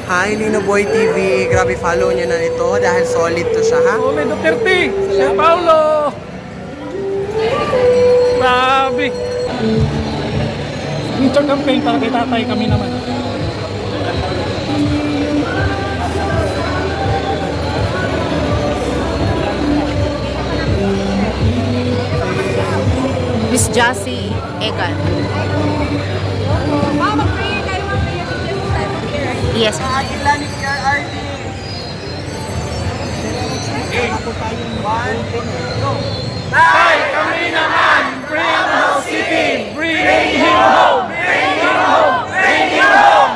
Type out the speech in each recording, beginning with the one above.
Hi, Lino Boy TV. Grabe, follow nyo na ito dahil solid to siya, ha? Solid Duterte, Sir Paulo. Grabe. Future campaign para kay tatay kami naman. Miss Jassy Egan. Mama, pray kayo mag-pray at this time of year. Yes. Nakakila ni PRRD. Tay, kami naman. Bring home city. Bring him home. Bring him home. Bring him home.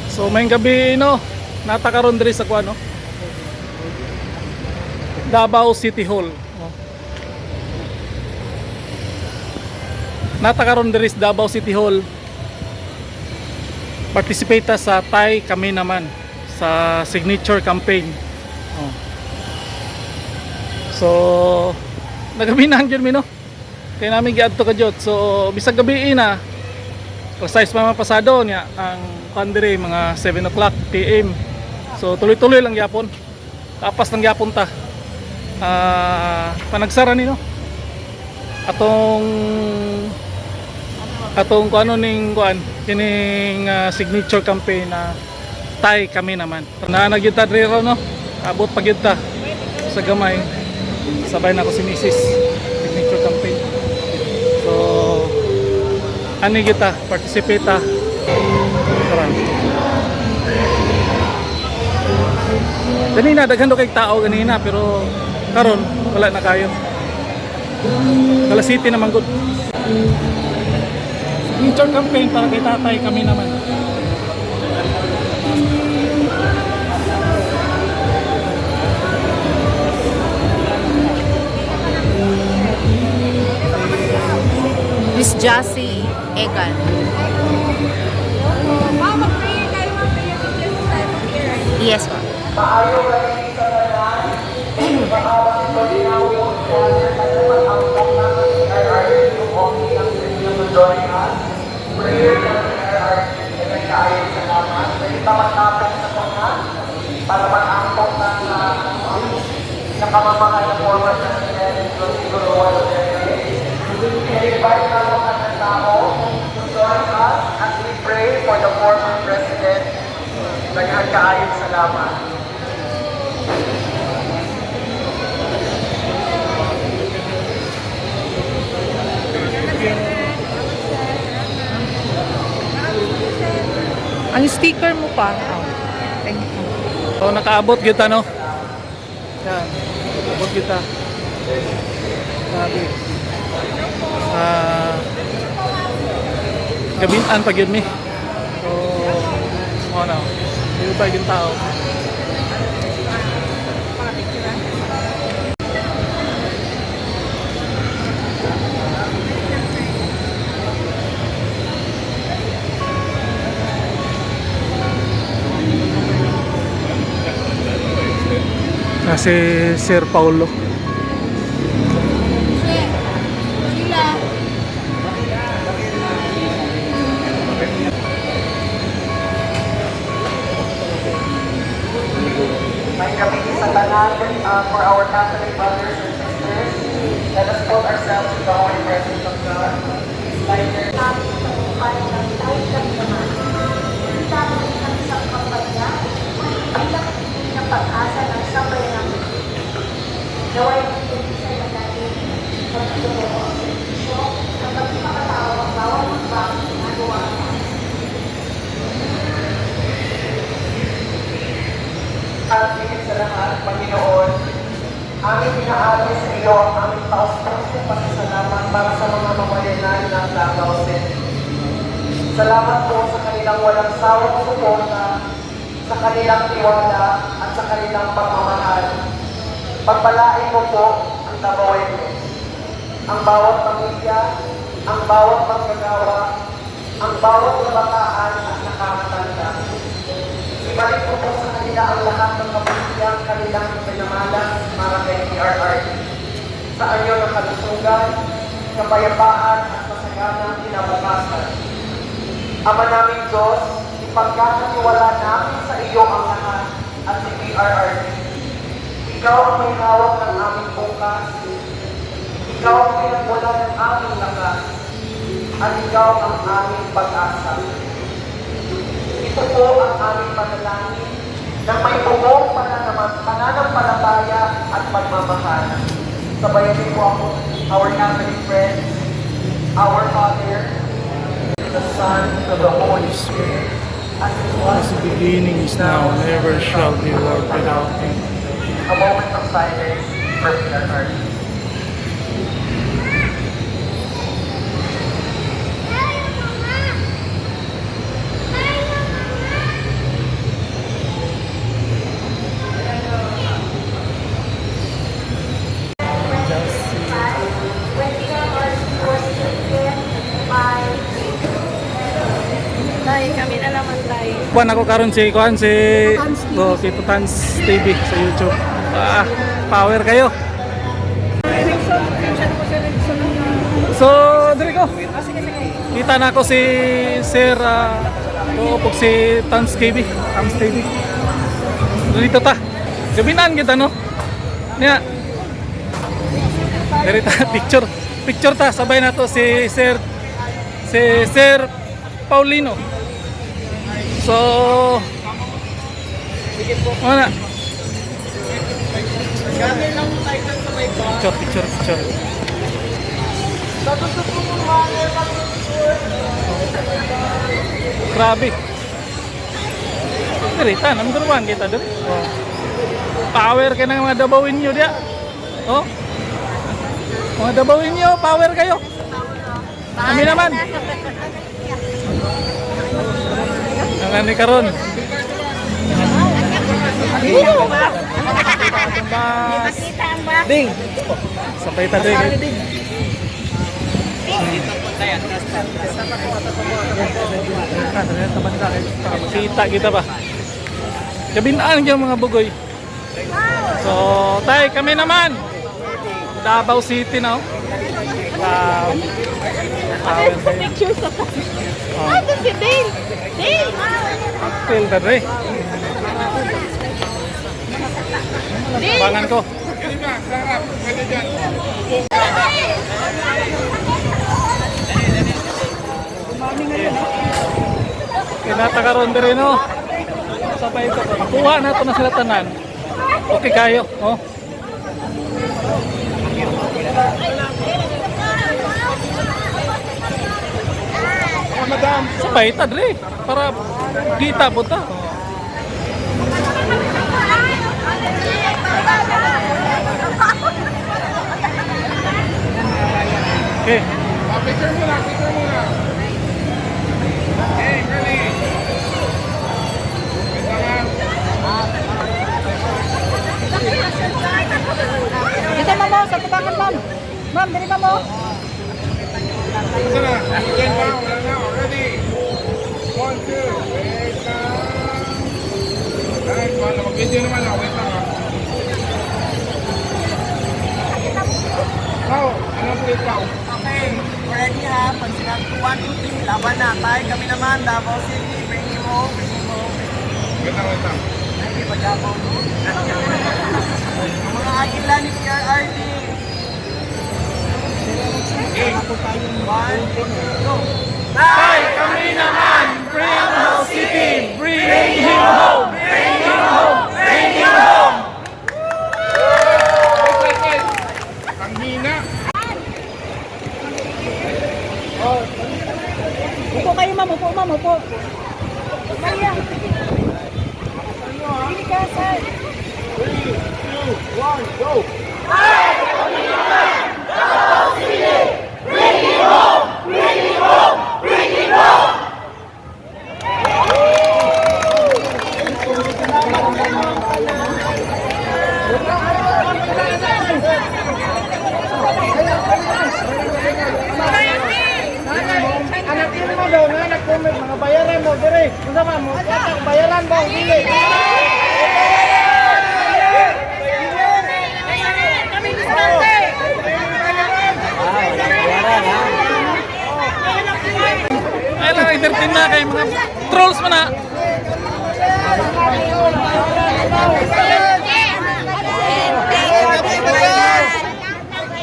So may gabi no, natakaron diri sa kuano. Davao City Hall. Natakaron diri sa Davao City Hall. Participate sa Tay kami naman sa signature campaign. So nagaminahan gyud mi no. Kaya namin giadto ka jud. So bisag gabi na size pa pasado niya ang pandiri mga 7 o'clock PM. So tuloy-tuloy lang gyapon. Tapas lang gyapon ta. Panagsara ni no. Atong kuano ning kuan kining signature campaign na Tay kami naman. Nagyud ta diri no. Abot pa gyud ta sa gamay. Sabay na ko si Mrs. Signature campaign. So ani kita participate ta. Ganina daghan do kay tao ganina pero karon wala na kayo. Kala City naman good. Signature campaign para kay tatay kami naman. Miss Jassy Egan. Mama, pray kayo mag-pray at this time of year. Yes, ma'am. para mag-angkong ng nakamamahal na former President Rodrigo Roa Duterte. I-invite na mga ng tao to join us as we pray for the former President. Nagkakaayon salamat. Ang sticker mo pa. Oh, thank you. So nakaabot kita no. Yan. Abot kita. Grabe. Gabinan pag yun mi. So ano, yung pa yung tao. Si Sir Paulo. May gabi sa tanan for our Catholic brothers and sisters. Let us put ourselves in the holy presence of God. Like their pag-asa ng sambayan ng gawin sa natin pagtutuwa ang servisyo at pagpapatao ang bawat magbang ginagawa. At higit sa lahat, Panginoon, aming pinaalis sa iyo ang aming taos-pusong pasasalamat para sa mga mamayanan ng Davao City. Salamat po sa kanilang walang sawang suporta, sa kanilang tiwala at sa kanilang pagmamahal. Pagpalain mo po ang Davaoetes, ang bawat pamilya, ang bawat manggagawa, ang bawat kabataan at nakamatanda. Ibalik mo po sa kanila ang lahat ng kabuhiyang kanilang pinamalas para kay PRRD. Sa anyo ng kalusugan, kapayapaan at masagana Diyos, ipagkakatiwala namin sa iyo ang lahat at si PRRD. Ikaw ang may hawak ng aming bukas. Ikaw ang pinagwala ng aming lakas. At ikaw ang aming pag-asa. Ito po ang aming panalangin na may buong pananampalataya at pagmamahal. Sabayan niyo po ako, our Catholic friends, our Father, the Son, and the Holy Spirit, as it was As the beginning is now, and ever shall be, world without end. a moment of silence for PRRD. Tay, kami na naman tayo. Kuan ako karon si Tito Tans TV sa YouTube. Power kayo. So, diri ko. Kita na ako si Sir Tuupok si Tans TV. Tans TV. Dito ta. Gabinan kita no. Nya. Diri ta picture. Picture ta sabay na to si Sir Paulino. So, ano? Picture. Grabe. Derita, number 1 kita dun. Oh. Power ka ng mga dabawin nyo dia. Oh. Mga dabawin nyo, power kayo. Kami naman. Ang ni karon. Ding. Sampai tadi. Kita kita ba? Kabinaan yung mga bugoy. So, tay kami naman. Davao City na. Picture sa Ito si Dale. Dale! Cocktail tadi. Bangan ko. Kinata karon diri no. Sabay ito. Kuha na to na sila tanan. Okay kayo, oh. Sabay ta diri para kita buta. Okay. Picture muna. Okay, ready? Dito mo sa tubangan ma'am. Ma'am, dali mo. Sana, again ba? Wala na. Ready? 1, 2. Wait lang. Guys, mag-video naman na. Wait lang ha. Pao, anong plate pao? Okay, ready ha? Pag sinabi ko 1, 2, 3, laban na. Tayo kami naman, Davao City, bring him home. Wait lang. Ay, ba Davao? Ang mga agila ni PRRD. Okay. 1, 2, go! Tay kami naman, Davao City, bring him home. Wait. Ang hina. Upo kayo ma'am, upo. Maria. Hindi ka, sir. 3, 2, 1, go! Anak mo daw, anak ko, mga bayaran mo, dire. Kung sama mo, bayaran mo, dili. Kami diskarte. Ay lang, entertain na kay mga trolls man na.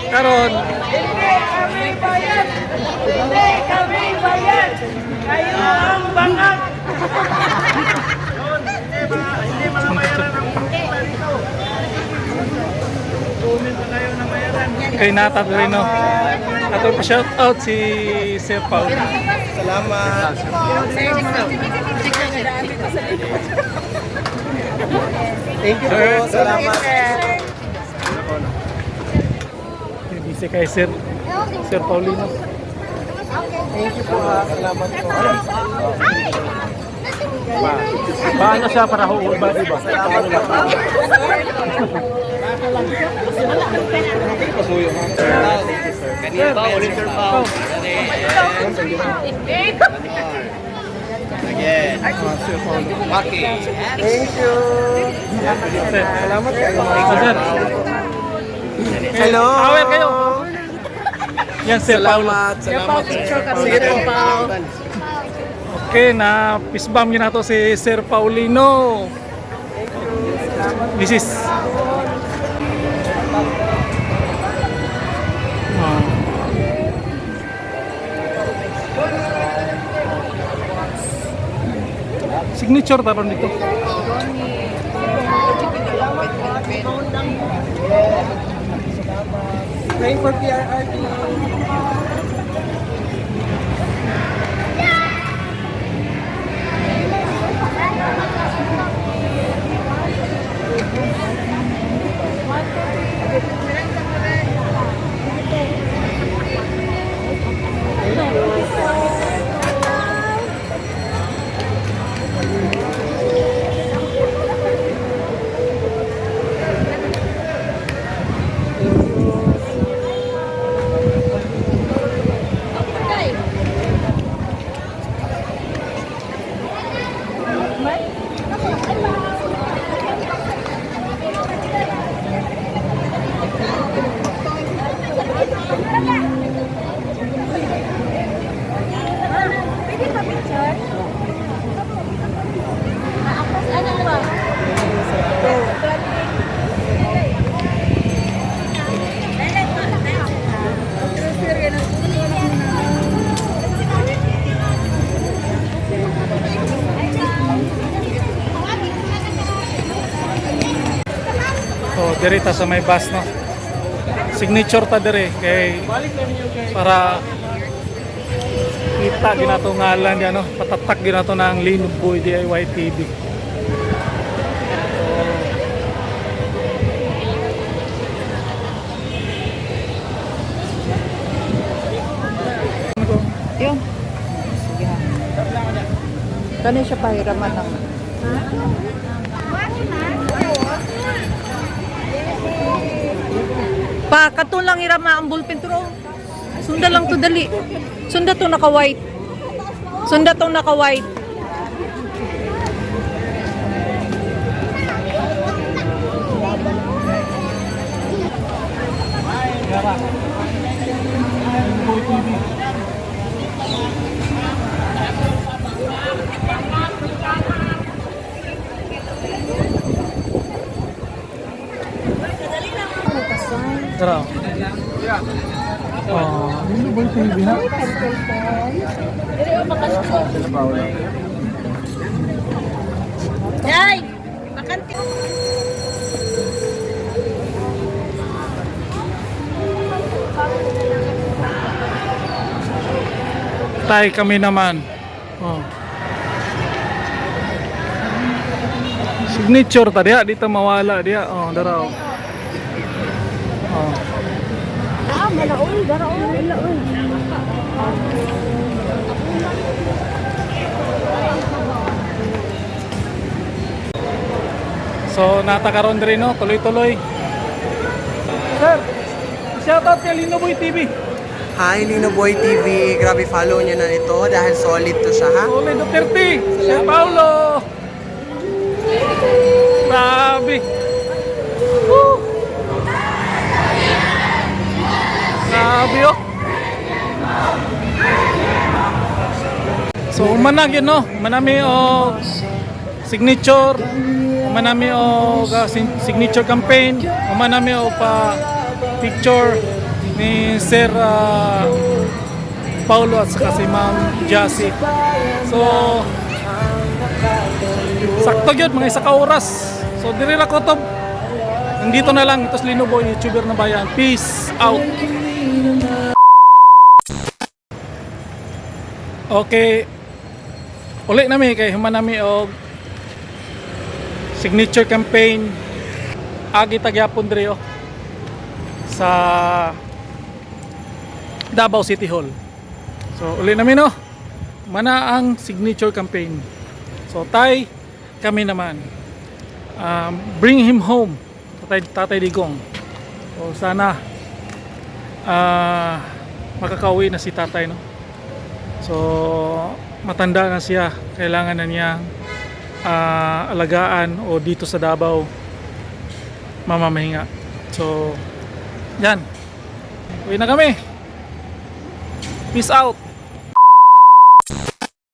Karon, kay Nata Breno. Ato pa shout out si Sir Paul. Salamat. Thank you po. Salamat. Busy kay Sir Paulino. Thank you po ha. Salamat po. Paano siya para huwag ba, diba? Salamat po. Kanina pa, Oliver pa. Again. Maki. Thank you. Salamat kayo. Sir. Hello. Aware kayo. Yan, Sir Paul. Salamat. Sige po. Okay, na fist bump yun nato si Sir Paulino. Mrs. Signature taron dito. Praying for PRRT. So, dirita sa may bus, no? Signature ta dire kay para kita ginato ngalan yan, no? Patatak ginato ng Linux Boy DIY TV. Yun. Sige ha. Kani siya pahiraman ng... Pa, kato lang irama ang ballpen to. Sunda lang to dali. Sunda to naka-white. Sunda to naka-white. Tara. Oh, ano ba yung TV na? Yay! Bakante. Tay kami naman. Oh. Signature ta diha, dito mawala diha. Oh, daraw. Oh. Ah, malaoy, daraoy, malaoy. So natakaron din, no, tuloy-tuloy. Sir, shoutout kay Lino Boy TV. Hi, Lino Boy TV. Grabe, follow nyo na ito dahil solid to siya, ha? Ole Duterte, Sir Paulo. Grabe. Woo. Grabe, oh. So umanag yun no, manami o signature, manami o signature campaign, manami o pa picture ni Sir Paulo at saka si Ma'am Jassy. So sakto yun, mga isa ka oras. So diri ra ko to. Nandito na lang, ito si Lino Boy, YouTuber na bayan. Peace out. Okay. Uli nami kay human nami og signature campaign agi tagyapon diri sa Davao City Hall. So uli nami no. Mana ang signature campaign. So kami naman. Bring him home. Tatay Digong. So sana makakauwi na si tatay no. So matanda na siya, kailangan na niya alagaan o dito sa Davao mamamahinga. So yan, uwi na kami. Peace out.